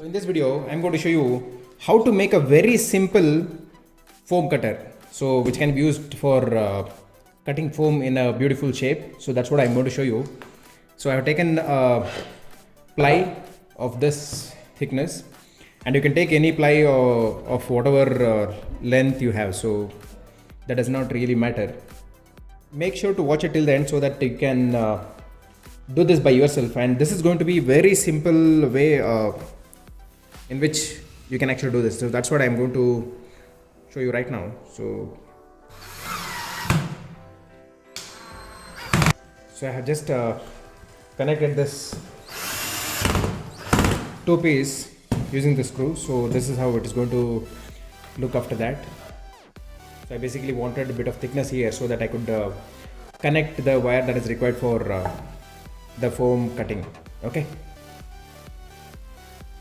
In this video, I'm going to show you how to make a very simple foam cutter. So which can be used for cutting foam in a beautiful shape. So that's what I'm going to show you. So I have taken a ply of this thickness, and you can take any ply of whatever length you have. So that does not really matter. Make sure to watch it till the end so that you can do this by yourself. And this is going to be very simple way in which you can actually do this. So that's what I'm going to show you right now. So I have just connected this two piece using the screw. So this is how it is going to look after that. So I basically wanted a bit of thickness here so that I could connect the wire that is required for the foam cutting. Okay.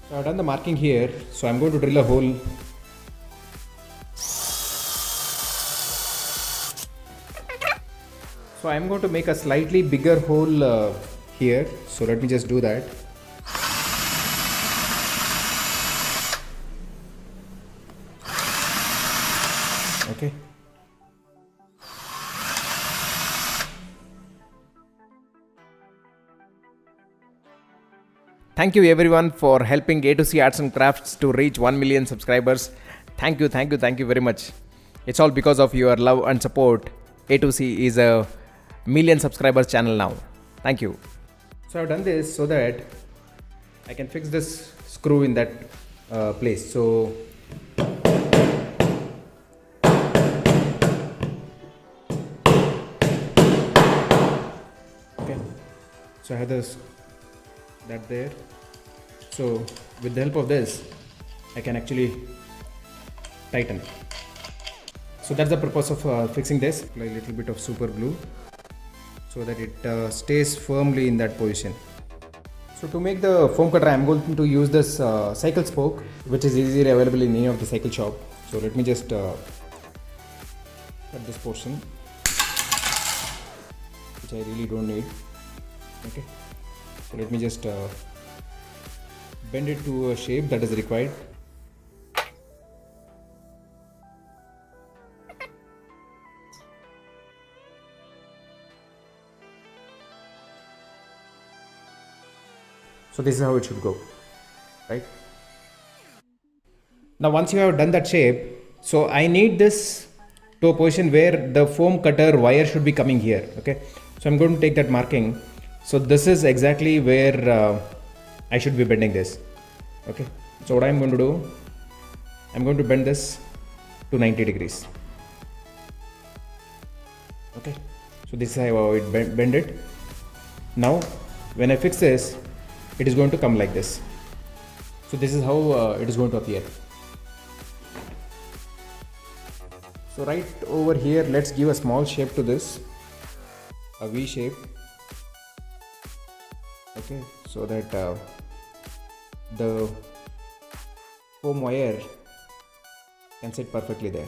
So I've done the marking here. So I'm going to drill a hole. So I'm going to make a slightly bigger hole here. So let me just do that. Okay. Thank you everyone for helping A2C Arts and Crafts to reach 1 million subscribers. Thank you very much. It's all because of your love and support. A2C is a million subscribers channel now. Thank you. So I've done this so that I can fix this screw in that place. So okay, so I have this that there. So with the help of this I can actually tighten. So that's the purpose of fixing this. Apply a little bit of super glue so that it stays firmly in that position. So to make the foam cutter, I'm going to use this cycle spoke, which is easily available in any of the cycle shop. So let me just cut this portion, which I really don't need. Okay. So let me just bend it to a shape that is required. So this is how it should go, right? Now once you have done that shape, so I need this to a position where the foam cutter wire should be coming here. Okay, so I'm going to take that marking. So this is exactly where I should be bending this. Okay, so what I'm going to do, I'm going to bend this to 90 degrees. Okay, so this is how I bend it. Now when I fix this, it is going to come like this. So this is how it is going to appear. So right over here, let's give a small shape to this, a V shape. Okay, so that the foam wire can sit perfectly there.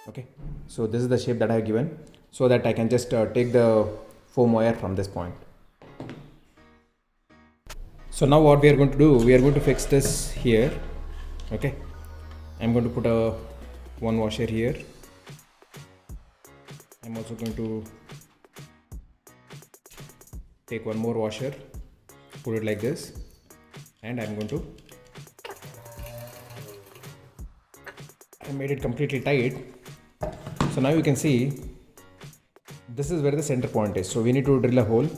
Okay, so this is the shape that I have given so that I can just take the foam wire from this point. So now what we are going to do, we are going to fix this here. Okay, I'm going to put a one washer here. I'm also going to take one more washer, put it like this, and I made it completely tight. So now you can see this is where the center point is. So we need to drill a hole.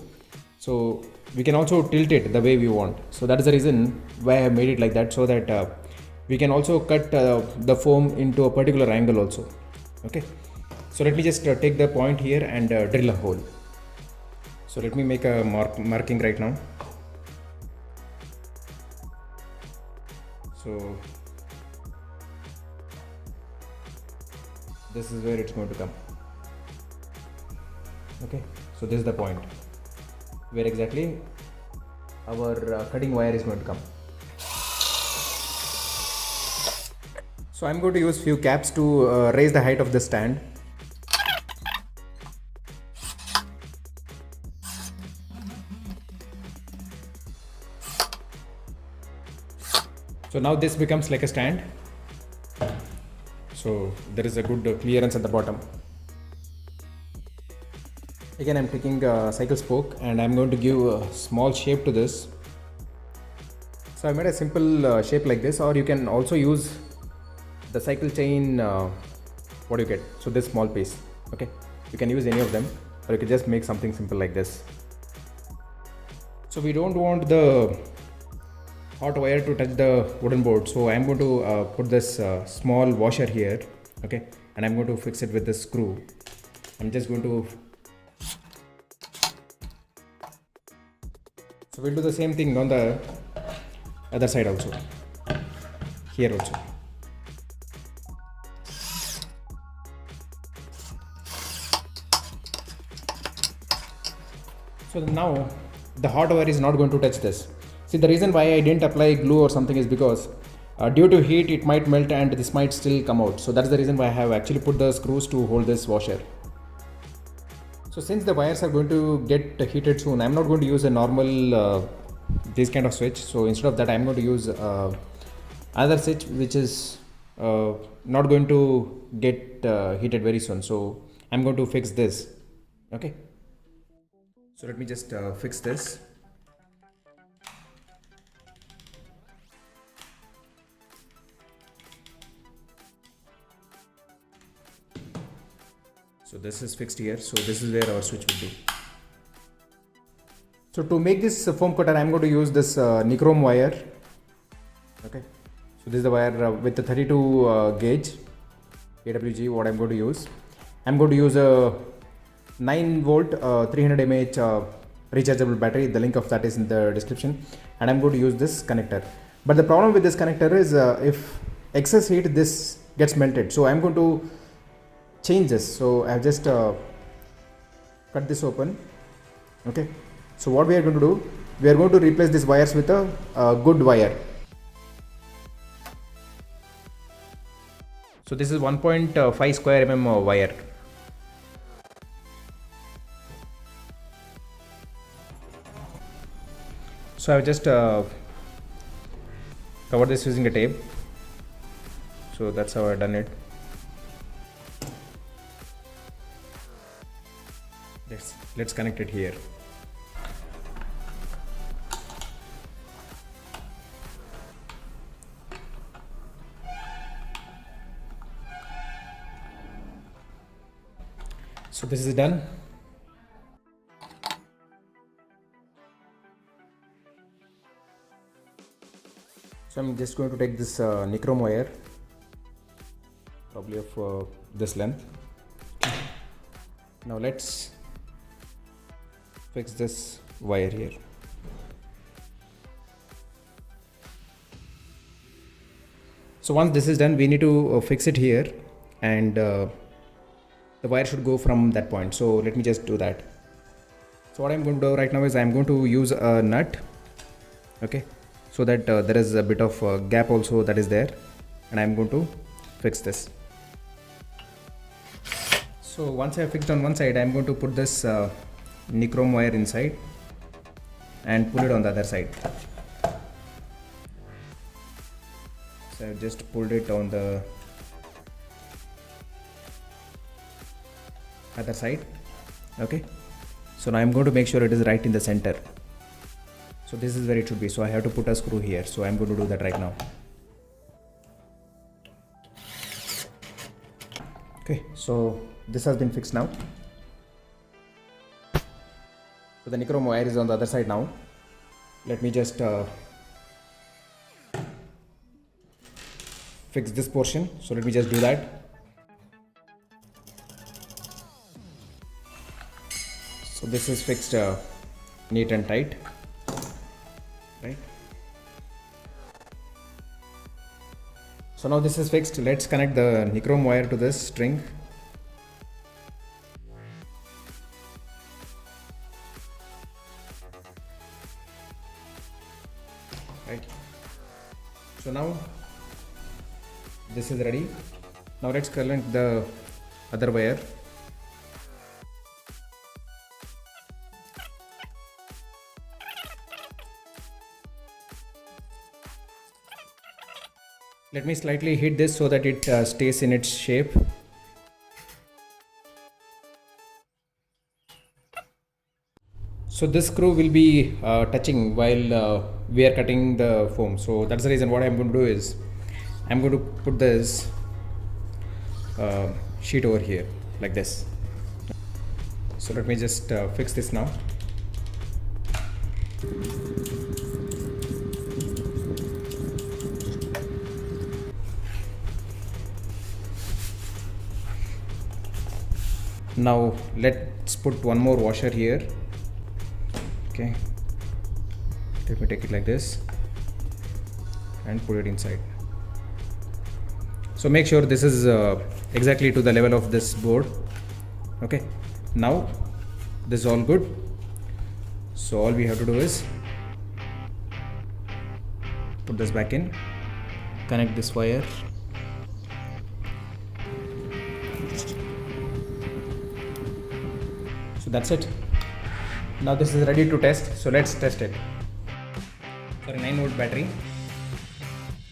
So we can also tilt it the way we want. So that is the reason why I have made it like that, so that we can also cut the foam into a particular angle also. Okay, so let me just take the point here and drill a hole. So let me make a marking right now. So this is where it's going to come. Okay, so this is the point where exactly our cutting wire is going to come. So I'm going to use few caps to raise the height of the stand. So now this becomes like a stand. So there is a good clearance at the bottom. Again, I'm taking a cycle spoke and I'm going to give a small shape to this. So I made a simple shape like this, or you can also use the cycle chain. What do you get? So this small piece. Okay, you can use any of them, or you can just make something simple like this. So we don't want the hot wire to touch the wooden board, so I'm going to put this small washer here. Okay, and I'm going to fix it with this screw. I'm just going to. So we'll do the same thing on the other side also, here also. So now the hot wire is not going to touch this. See, the reason why I didn't apply glue or something is because due to heat it might melt and this might still come out. So that's the reason why I have actually put the screws to hold this washer. So since the wires are going to get heated soon, I'm not going to use a normal this kind of switch. So instead of that, I'm going to use another switch which is not going to get heated very soon. So I'm going to fix this. Okay, so let me just fix this. So this is fixed here, so this is where our switch will be. So to make this foam cutter, I'm going to use this nichrome wire. Okay, so this is the wire with the 32 gauge AWG. What I'm going to use, I'm going to use a 9 volt 300 mAh rechargeable battery. The link of that is in the description, and I'm going to use this connector. But the problem with this connector is if excess heat, this gets melted. So I'm going to change this. So I have just cut this open. Okay, so what we are going to do, we are going to replace these wires with a good wire. So this is 1.5 square mm wire. So I've just covered this using a tape. So that's how I've done it. Let's connect it here. So this is done. So I'm just going to take this nichrome wire, probably of this length. Now let's fix this wire here. So once this is done, we need to fix it here, and the wire should go from that point. So let me just do that. So what I'm going to do right now is I'm going to use a nut, okay, so that there is a bit of gap also that is there, and I'm going to fix this. So once I have fixed on one side, I'm going to put this nichrome wire inside and pull it on the other side. So I've just pulled it on the other side. Okay, so now I'm going to make sure it is right in the center. So this is where it should be. So I have to put a screw here. So I'm going to do that right now. Okay, so this has been fixed now. So the nichrome wire is on the other side now. Let me just fix this portion. So let me just do that. So this is fixed neat and tight, right? So now this is fixed. Let's connect the nichrome wire to this string. Right. So now this is ready. Now let's connect the other wire. Let me slightly hit this so that it stays in its shape. So this screw will be touching while we are cutting the foam. So that's the reason what I'm going to do is I'm going to put this sheet over here like this. So let me just fix this now. Now let's put one more washer here. Okay, let me take it like this and put it inside. So make sure this is exactly to the level of this board. Okay, now this is all good. So all we have to do is put this back in, connect this wire. So that's it. Now this is ready to test. So let's test it. For a 9-volt battery,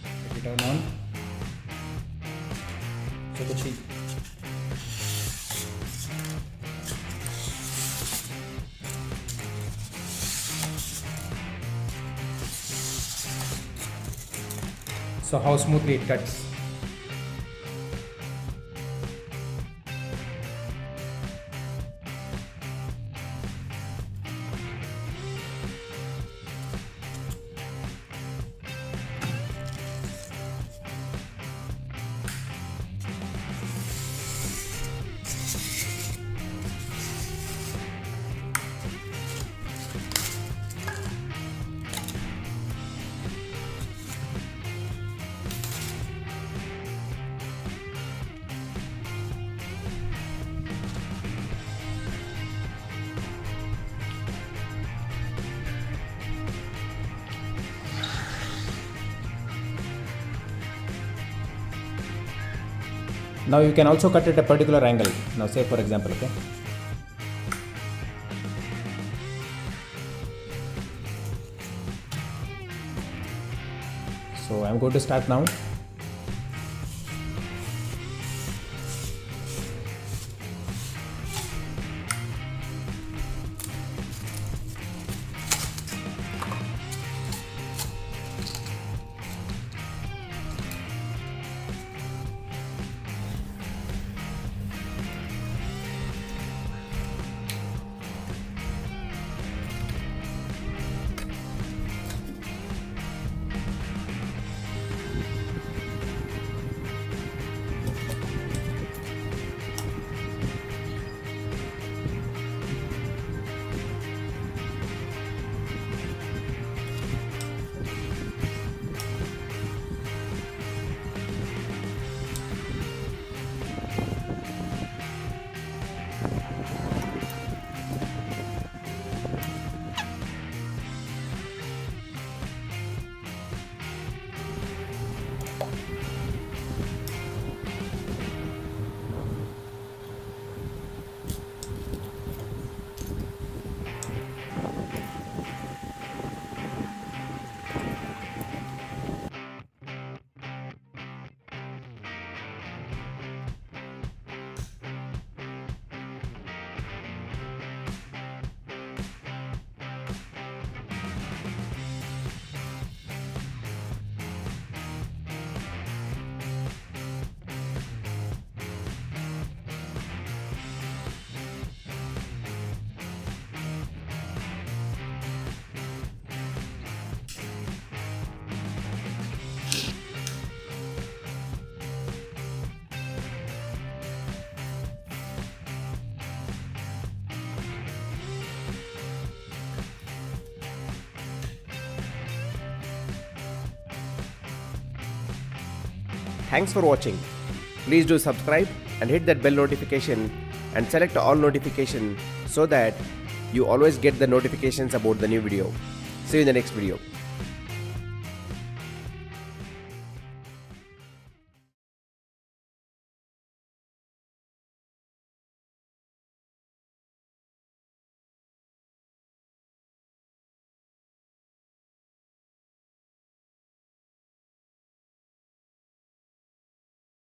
let me turn on. So कुछ ही So how smoothly it cuts. Now you can also cut at a particular angle. Now say for example, okay. So I'm going to start now. Thanks for watching. Please do subscribe and hit that bell notification and select all notification so that you always get the notifications about the new video. See you in the next video.